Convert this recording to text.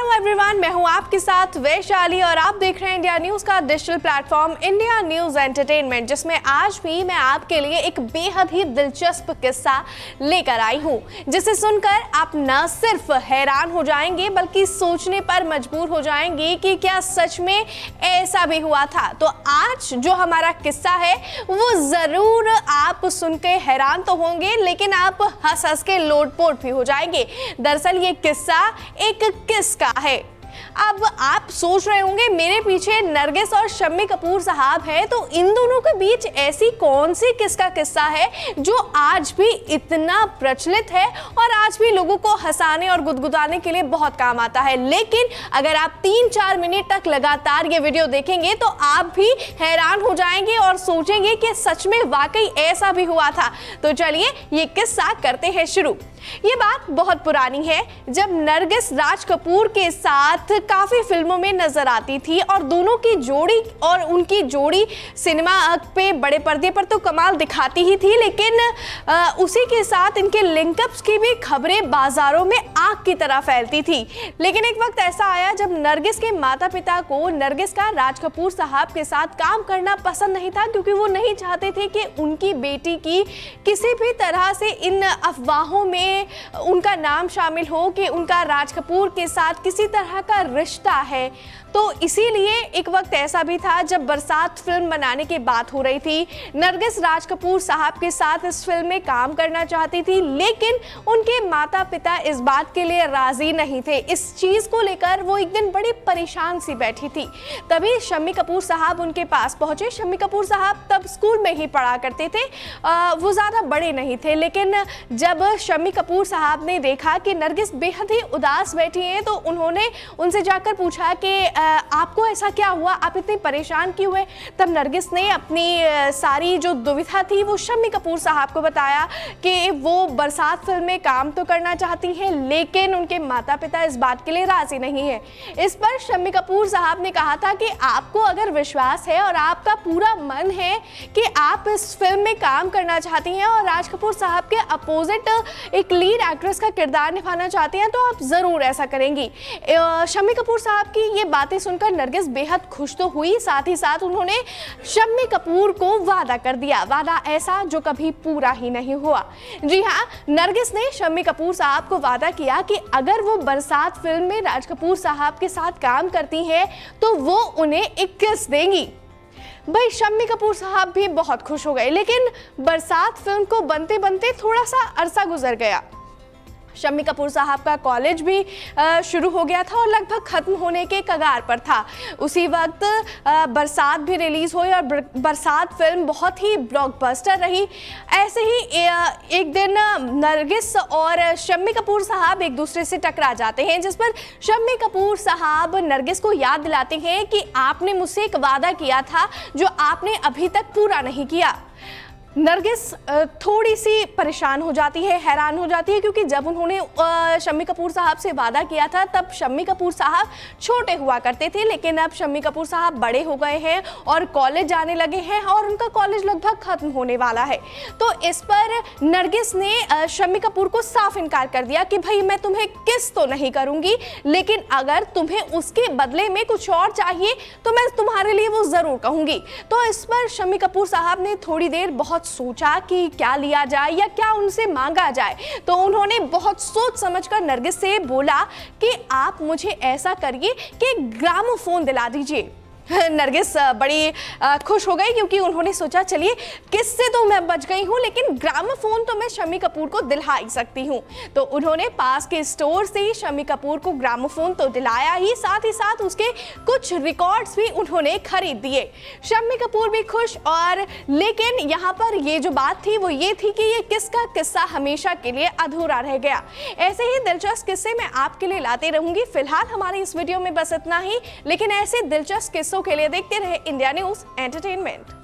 Hello everyone, मैं हूं आपके साथ वैशाली और आप देख रहे हैं इंडिया न्यूज का digital platform India news entertainment, जिसमें आज भी मैं आपके लिए एक बेहद ही दिलचस्प किस्सा लेकर आई हूं, जिसे सुनकर आप न सिर्फ हैरान हो जाएंगे बल्कि सोचने पर मजबूर हो जाएंगे कि क्या सच में ऐसा भी हुआ था। तो आज जो हमारा किस्सा है वो जरूर आप सुन के हैरान तो होंगे, लेकिन आप हंस हंस के लोटपोट भी हो जाएंगे। दरअसल ये किस्सा एक किसका है। अब आप सोच रहे होंगे मेरे पीछे नरगिस और शम्मी कपूर साहब हैं, तो इन दोनों के बीच ऐसी कौन सी किसका किस्सा है जो आज भी इतना प्रचलित है और आज भी लोगों को हंसाने और गुदगुदाने के लिए बहुत काम आता है। लेकिन अगर आप 3-4 मिनट तक लगातार ये वीडियो देखेंगे तो आप भी हैरान हो जाएंगे और सोचेंगे कि सच में वाकई ऐसा भी हुआ था। तो चलिए ये किस्सा करते हैं शुरू। ये बात बहुत पुरानी है, जब नरगिस राज कपूर के साथ काफी फिल्मों में नजर आती थी और दोनों की जोड़ी और उनकी जोड़ी सिनेमा पे बड़े पर्दे पर तो कमाल दिखाती ही थी, लेकिन उसी के साथ इनके लिंकअप्स की भी खबरें बाजारों में आग की तरह फैलती थी। लेकिन एक वक्त ऐसा आया जब नरगिस के माता पिता को नरगिस का राज कपूर साहब के साथ काम करना पसंद नहीं था, क्योंकि वो नहीं चाहते थे कि उनकी बेटी की किसी भी तरह से इन अफवाहों में उनका नाम शामिल हो कि उनका राज कपूर के साथ किसी तरह का रिश्ता है। तो इसीलिए एक वक्त ऐसा भी था जब बरसात फिल्म बनाने की बात हो रही थी। नरगिस राज कपूर साहब के साथ इस फिल्म में काम करना चाहती थी, लेकिन उनके माता पिता इस बात के लिए राजी नहीं थे। इस चीज को लेकर वो एक दिन बड़ी परेशान सी बैठी थी। तभी शम्मी कपूर साहब उनके पास पहुंचे। शम्मी कपूर साहब तब स्कूल में ही पढ़ा करते थे, वो ज्यादा बड़े नहीं थे। लेकिन जब शम्मी कपूर साहब ने देखा कि नरगिस बेहद ही उदास बैठी है, तो उन्होंने उनसे जाकर पूछा कि आपको ऐसा क्या हुआ, आप इतनी परेशान क्यों हुए। तब नरगिस ने अपनी सारी जो दुविधा थी वो शम्मी कपूर साहब को बताया कि वो बरसात फिल्म में काम तो करना चाहती हैं, लेकिन उनके माता पिता इस बात के लिए राजी नहीं है। इस पर शम्मी कपूर साहब ने कहा था कि आपको अगर विश्वास है और आपका पूरा मन है कि आप इस फिल्म में काम करना चाहती हैं और राज कपूर साहब के अपोजिट एक लीड एक्ट्रेस का किरदार निभाना चाहती हैं, तो आप जरूर ऐसा करेंगी। शम्मी कपूर साहब की ये बातें सुनकर नरगिस बेहद खुश तो हुई, साथ ही साथ उन्होंने शम्मी कपूर को वादा कर दिया, वादा ऐसा जो कभी पूरा ही नहीं हुआ। जी हाँ, नरगिस ने शम्मी कपूर साहब को वादा किया कि अगर वो बरसात फिल्म में राज कपूर साहब के साथ काम करती हैं तो वो उन्हें एक किस देंगी। भाई शम्मी कपूर साहब भी बहुत खुश हो गए, लेकिन बरसात फिल्म को बनते बनते थोड़ा सा अरसा गुजर गया। शम्मी कपूर साहब का कॉलेज भी शुरू हो गया था और लगभग खत्म होने के कगार पर था। उसी वक्त बरसात भी रिलीज हुई और बरसात फिल्म बहुत ही ब्लॉकबस्टर रही। ऐसे ही एक दिन नरगिस और शम्मी कपूर साहब एक दूसरे से टकरा जाते हैं, जिस पर शम्मी कपूर साहब नरगिस को याद दिलाते हैं कि आपने मुझसे एक वादा किया था जो आपने अभी तक पूरा नहीं किया। नरगिस थोड़ी सी परेशान हो जाती है, हैरान हो जाती है, क्योंकि जब उन्होंने शम्मी कपूर साहब से वादा किया था तब शम्मी कपूर साहब छोटे हुआ करते थे, लेकिन अब शम्मी कपूर साहब बड़े हो गए हैं और कॉलेज जाने लगे हैं और उनका कॉलेज लगभग खत्म होने वाला है। तो इस पर नरगिस ने शम्मी कपूर को साफ इनकार कर दिया कि भाई मैं तुम्हें किस तो नहीं करूंगी, लेकिन अगर तुम्हें उसके बदले में कुछ और चाहिए तो मैं तुम्हारे लिए वो जरूर कहूंगी। तो इस पर शम्मी कपूर साहब ने थोड़ी देर बहुत सोचा कि क्या लिया जाए या क्या उनसे मांगा जाए। तो उन्होंने बहुत सोच समझकर नरगिस से बोला कि आप मुझे ऐसा करिए कि ग्रामोफोन दिला दीजिए। नरगिस बड़ी खुश हो गई, क्योंकि उन्होंने सोचा चलिए किससे तो मैं बच गई हूँ, लेकिन ग्रामोफोन तो मैं शम्मी कपूर को दिला ही सकती हूँ। तो उन्होंने पास के स्टोर से ही शम्मी कपूर को ग्रामोफोन तो दिलाया ही साथ उसके कुछ रिकॉर्ड्स भी उन्होंने खरीद दिए। शम्मी कपूर भी खुश, और लेकिन यहाँ पर ये जो बात थी वो ये थी कि ये किसका किस्सा हमेशा के लिए अधूरा रह गया। ऐसे ही दिलचस्प किस्से मैं आपके लिए लाते रहूंगी। फिलहाल हमारी इस वीडियो में बस इतना ही, लेकिन ऐसे दिलचस्प किस्सों के लिए देखते रहे इंडिया न्यूज एंटरटेनमेंट।